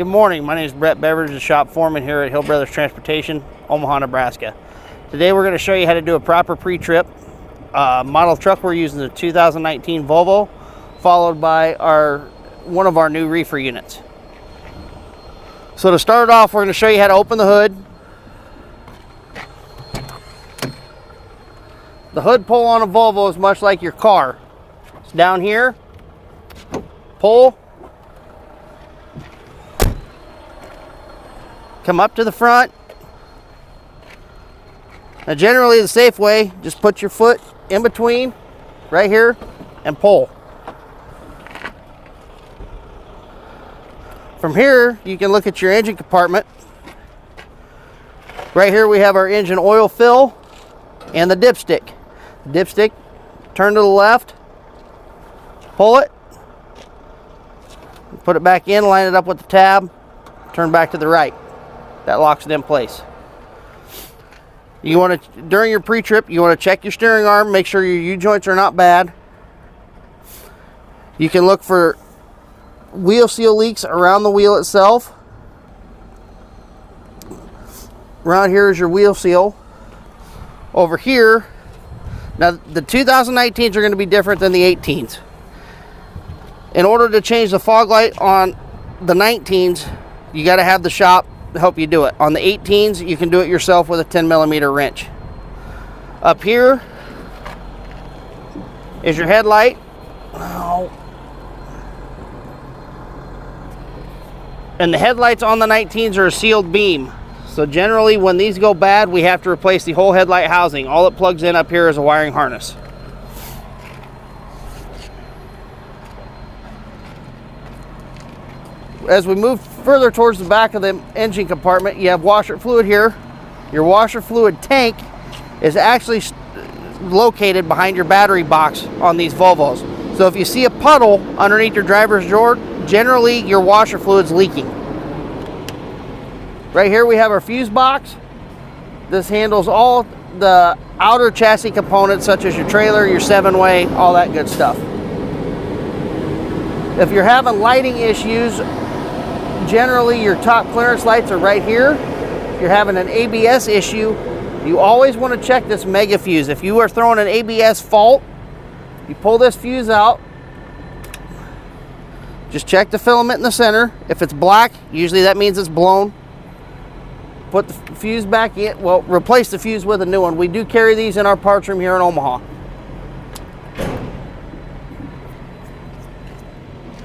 Good morning, my name is Brett Beveridge, the shop foreman here at Hill Brothers Transportation, Omaha, Nebraska. Today we're going to show you how to do a proper pre-trip. Model truck we're using is a 2019 Volvo, followed by one of our new reefer units. So to start off, we're going to show you how to open the hood. The hood pull on a Volvo is much like your car. It's down here, pull, come up to the front. Now generally the safe way, just put your foot in between right here and pull. From here you can look at your engine compartment. Right here we have our engine oil fill and the dipstick. The dipstick, turn to the left, pull it, put it back in, line it up with the tab, turn back to the right. That locks it in place. You want to, during your pre-trip, you want to check your steering arm, make sure your U-joints are not bad. You can look for wheel seal leaks around the wheel itself. Around here is your wheel seal. Over here, now the 2019s are going to be different than the 18s. In order to change the fog light on the 19s, you got to have the shop help you do it. On the 18s, you can do it yourself with a 10mm wrench. Up here is your headlight. And the headlights on the 19s are a sealed beam. So generally when these go bad, we have to replace the whole headlight housing. All it plugs in up here is a wiring harness. As we move further towards the back of the engine compartment, you have washer fluid here. Your washer fluid tank is actually located behind your battery box on these Volvos. So if you see a puddle underneath your driver's door, generally your washer fluid's leaking. Right here we have our fuse box. This handles all the outer chassis components such as your trailer, your 7-way, all that good stuff. If you're having lighting issues, generally your top clearance lights are right here. If you're having an ABS issue, you always want to check this mega fuse. If you are throwing an ABS fault, you pull this fuse out, just check the filament in the center. If it's black, usually that means it's blown. Put the fuse back in, well, replace the fuse with a new one. We do carry these in our parts room here in Omaha.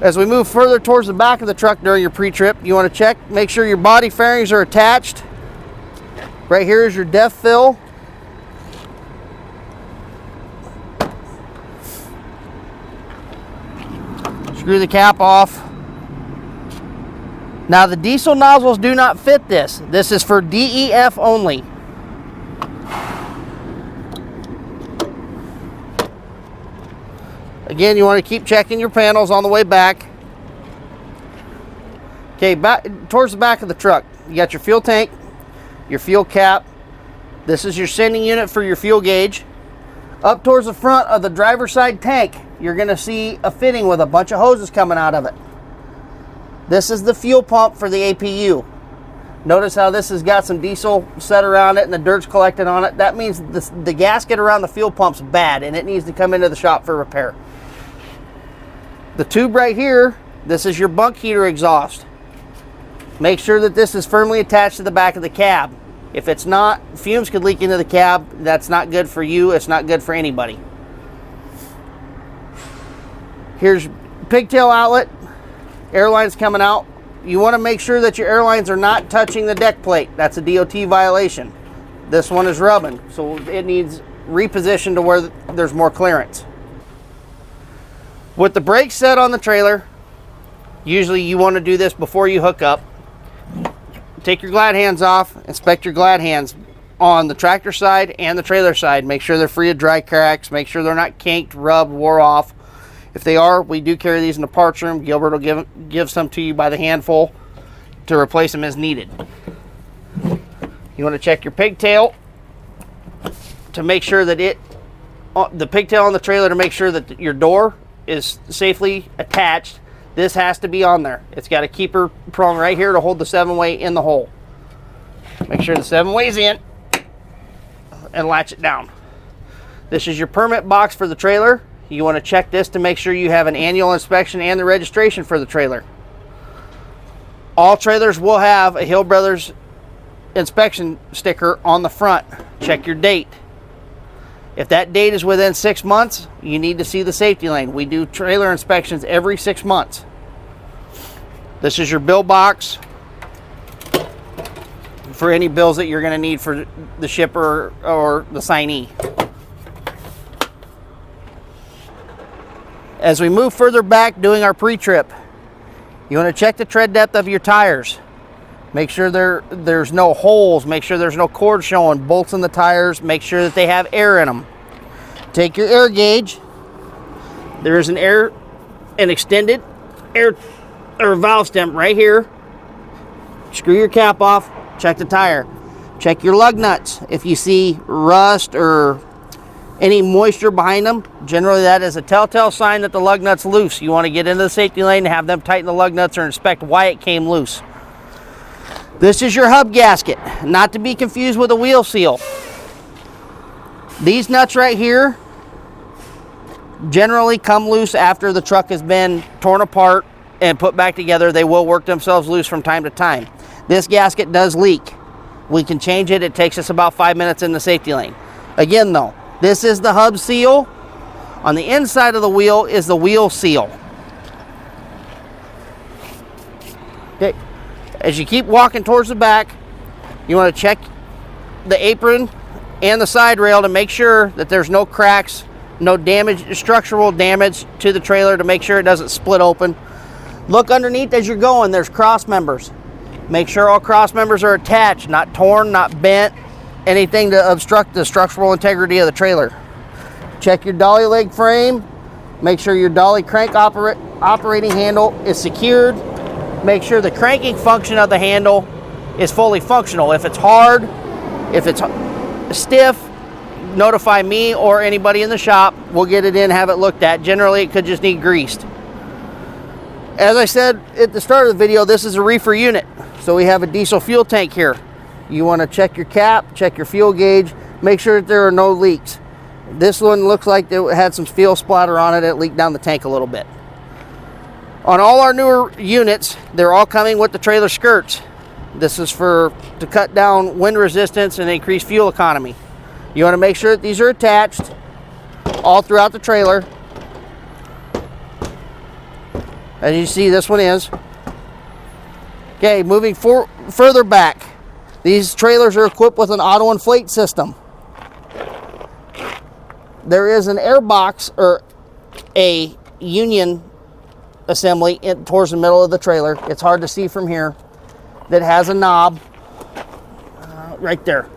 As we move further towards the back of the truck during your pre-trip, you want to check, make sure your body fairings are attached. Right here is your depth fill. Screw the cap off. Now the diesel nozzles do not fit this. This is for DEF only. Again, you want to keep checking your panels on the way back. Okay, back towards the back of the truck, you got your fuel tank, your fuel cap. This is your sending unit for your fuel gauge. Up towards the front of the driver's side tank, you're going to see a fitting with a bunch of hoses coming out of it. This is the fuel pump for the APU. Notice how this has got some diesel set around it and the dirt's collected on it. That means the gasket around the fuel pump's bad and it needs to come into the shop for repair. The tube right here, this is your bunk heater exhaust. Make sure that this is firmly attached to the back of the cab. If it's not, fumes could leak into the cab. That's not good for you. It's not good for anybody. Here's pigtail outlet. Airlines coming out. You want to make sure that your airlines are not touching the deck plate. That's a DOT violation. This one is rubbing, so it needs repositioned to where there's more clearance. With the brakes set on the trailer, usually you want to do this before you hook up. Take your glad hands off, inspect your glad hands on the tractor side and the trailer side. Make sure they're free of dry cracks, make sure they're not kinked, rubbed, wore off. If they are, we do carry these in the parts room. Gilbert will give some to you by the handful to replace them as needed. You want to check your pigtail to make sure that the pigtail on the trailer, to make sure that your door is safely attached This has to be on there. It's got a keeper prong right here to hold the 7-way in the hole. Make sure the 7-way's in and latch it down. This is your permit box for the trailer. You want to check this to make sure you have an annual inspection and the registration for the trailer. All trailers will have a Hill Brothers inspection sticker on the front. Check your date. If that date is within 6 months, you need to see the safety lane. We do trailer inspections every 6 months. This is your bill box for any bills that you're going to need for the shipper or the signee. As we move further back doing our pre-trip, you want to check the tread depth of your tires. Make sure there's no holes. Make sure there's no cord showing. Bolts in the tires. Make sure that they have air in them. Take your air gauge. There is an extended air or valve stem right here. Screw your cap off. Check the tire. Check your lug nuts. If you see rust or any moisture behind them, generally that is a telltale sign that the lug nut's loose. You want to get into the safety lane and have them tighten the lug nuts or inspect why it came loose. This is your hub gasket, not to be confused with a wheel seal. These nuts right here generally come loose after the truck has been torn apart and put back together. They will work themselves loose from time to time. This gasket does leak. We can change it. It takes us about 5 minutes in the safety lane. Again though, this is the hub seal. On the inside of the wheel is the wheel seal. Okay. As you keep walking towards the back, you want to check the apron and the side rail to make sure that there's no cracks, no damage, structural damage to the trailer, to make sure it doesn't split open. Look underneath as you're going. There's cross members. Make sure all cross members are attached, not torn, not bent, anything to obstruct the structural integrity of the trailer. Check your dolly leg frame. Make sure your dolly crank operating handle is secured. Make sure the cranking function of the handle is fully functional. If it's hard, if it's stiff, notify me or anybody in the shop. We'll get it in, have it looked at. Generally, it could just need greased. As I said at the start of the video, this is a reefer unit. So we have a diesel fuel tank here. You want to check your cap, check your fuel gauge, make sure that there are no leaks. This one looks like it had some fuel splatter on it. It leaked down the tank a little bit. On all our newer units, they're all coming with the trailer skirts. This is to cut down wind resistance and increase fuel economy. You want to make sure that these are attached all throughout the trailer. As you see, this one is. Okay, moving further back. These trailers are equipped with an auto inflate system. There is an air box or a union assembly towards the middle of the trailer. It's hard to see from here. That has a knob right there.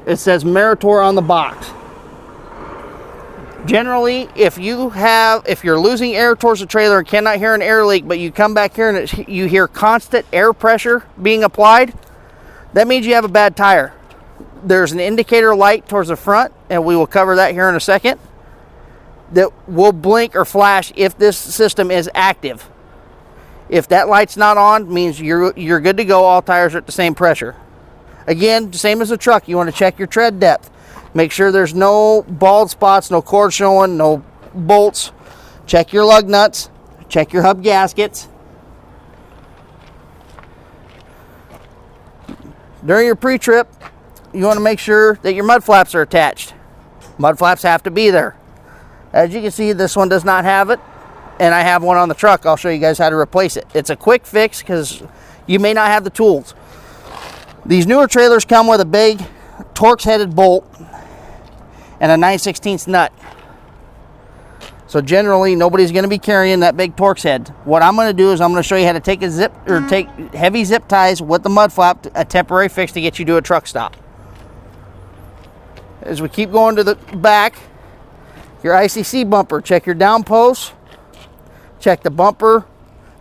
It says Meritor on the box. Generally, if you're losing air towards the trailer and cannot hear an air leak, but you come back here and you hear constant air pressure being applied, that means you have a bad tire. There's an indicator light towards the front, and we will cover that here in a second, that will blink or flash if this system is active. If that light's not on, means you're good to go. All tires are at the same pressure. Again, same as a truck, you want to check your tread depth. Make sure there's no bald spots, no cord showing, no bolts. Check your lug nuts. Check your hub gaskets. During your pre-trip, you want to make sure that your mud flaps are attached. Mud flaps have to be there. As you can see, this one does not have it, and I have one on the truck. I'll show you guys how to replace it. It's a quick fix because you may not have the tools. These newer trailers come with a big Torx-headed bolt and a 9/16 nut. So generally, nobody's going to be carrying that big Torx head. What I'm going to do is I'm going to show you how to take take heavy zip ties with the mud flap, a temporary fix to get you to a truck stop. As we keep going to the back, your ICC bumper, check your down posts, check the bumper,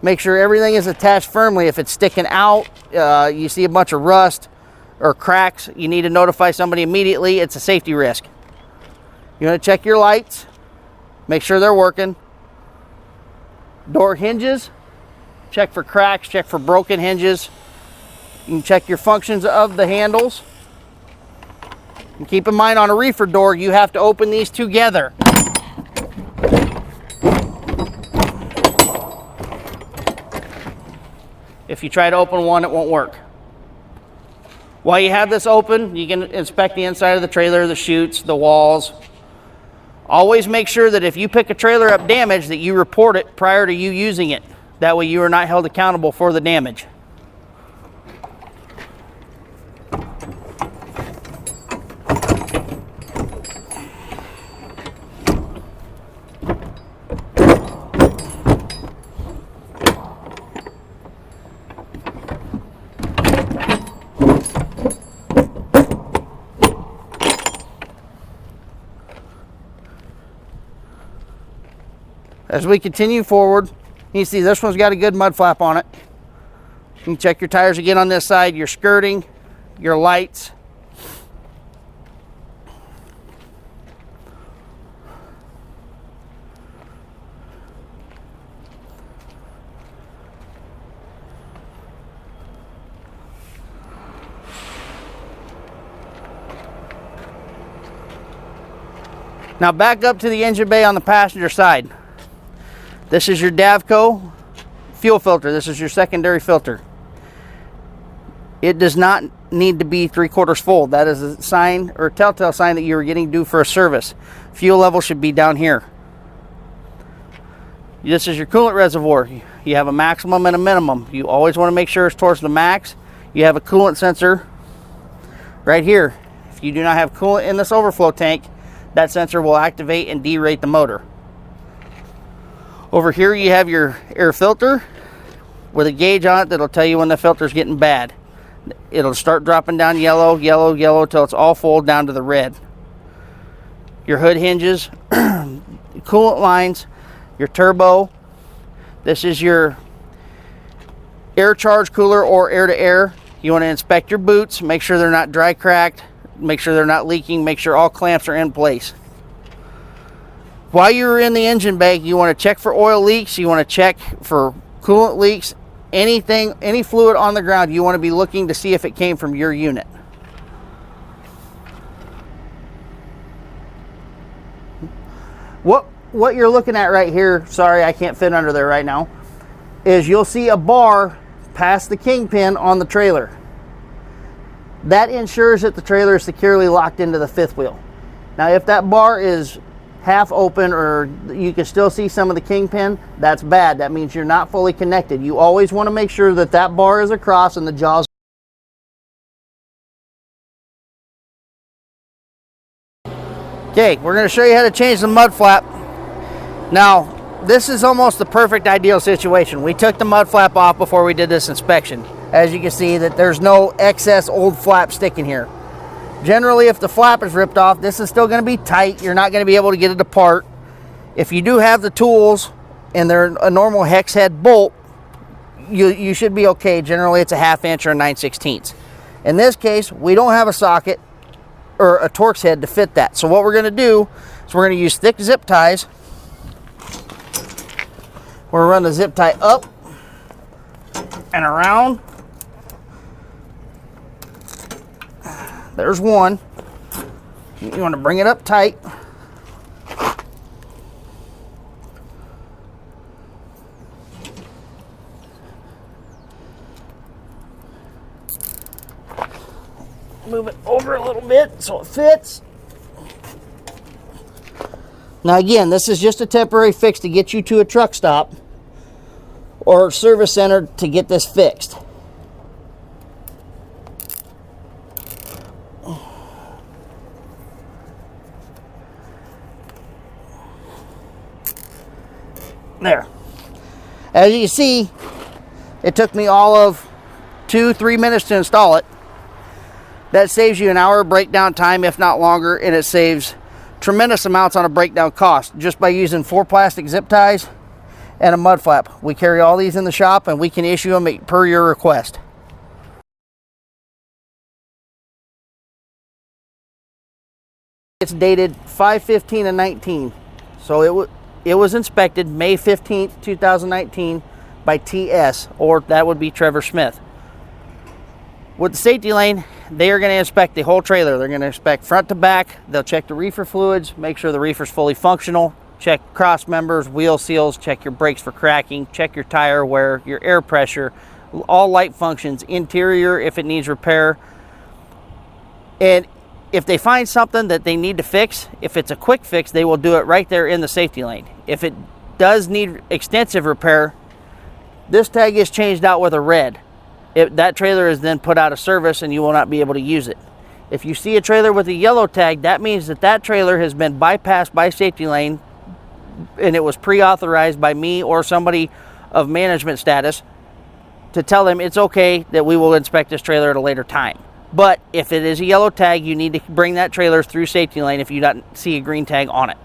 make sure everything is attached firmly. If it's sticking out, you see a bunch of rust or cracks, you need to notify somebody immediately. It's a safety risk. You want to check your lights, make sure they're working. Door hinges, check for cracks, check for broken hinges. You can check your functions of the handles. And keep in mind, on a reefer door, you have to open these together. If you try to open one, it won't work. While you have this open, you can inspect the inside of the trailer, the chutes, the walls. Always make sure that if you pick a trailer up damaged, that you report it prior to you using it. That way you are not held accountable for the damage. As we continue forward, you see this one's got a good mud flap on it. You can check your tires again on this side, your skirting, your lights. Now back up to the engine bay on the passenger side. This is your Davco fuel filter. This is your secondary filter. It does not need to be 3/4 full. That is a sign or a telltale sign that you are getting due for a service. Fuel level should be down here. This is your coolant reservoir. You have a maximum and a minimum. You always want to make sure it's towards the max. You have a coolant sensor right here. If you do not have coolant in this overflow tank, that sensor will activate and derate the motor. Over here you have your air filter with a gauge on it that'll tell you when the filter's getting bad. It'll start dropping down yellow, yellow, yellow till it's all full down to the red. Your hood hinges, coolant lines, your turbo. This is your air charge cooler or air to air. You want to inspect your boots, make sure they're not dry cracked, make sure they're not leaking, make sure all clamps are in place. While you're in the engine bay, you want to check for oil leaks, you want to check for coolant leaks, anything, any fluid on the ground, you want to be looking to see if it came from your unit. What you're looking at right here, sorry I can't fit under there right now, is you'll see a bar past the kingpin on the trailer. That ensures that the trailer is securely locked into the fifth wheel. Now if that bar is half open or you can still see some of the kingpin, that's bad. That means you're not fully connected. You always want to make sure that that bar is across and the jaws. Okay, we're going to show you how to change the mud flap. Now, this is almost the perfect ideal situation. We took the mud flap off before we did this inspection. As you can see that there's no excess old flap sticking here. Generally, if the flap is ripped off, this is still going to be tight. You're not going to be able to get it apart. If you do have the tools and they're a normal hex head bolt, you should be okay. Generally, it's a 1/2 inch or a 9/16. In this case, we don't have a socket or a Torx head to fit that. So what we're going to do is we're going to use thick zip ties. We're going to run the zip tie up and around. There's one. You want to bring it up tight. Move it over a little bit so it fits. Now again, this is just a temporary fix to get you to a truck stop or service center to get this fixed. There. As you can see, it took me all of 2-3 minutes to install it. That saves you an hour of breakdown time, if not longer, and it saves tremendous amounts on a breakdown cost just by using 4 plastic zip ties and a mud flap. We carry all these in the shop and we can issue them per your request. It's dated 5/15/19, so it was inspected May 15th, 2019 by TS, or that would be Trevor Smith. With the safety lane, they are going to inspect the whole trailer. They're going to inspect front to back. They'll check the reefer fluids, make sure the reefer's fully functional, check cross members, wheel seals, check your brakes for cracking, check your tire wear, your air pressure, all light functions, interior if it needs repair. And if they find something that they need to fix, if it's a quick fix, they will do it right there in the safety lane. If it does need extensive repair, this tag is changed out with a red. That trailer is then put out of service and you will not be able to use it. If you see a trailer with a yellow tag, that means that that trailer has been bypassed by safety lane and it was pre-authorized by me or somebody of management status to tell them it's okay that we will inspect this trailer at a later time. But if it is a yellow tag, you need to bring that trailer through safety lane if you don't see a green tag on it.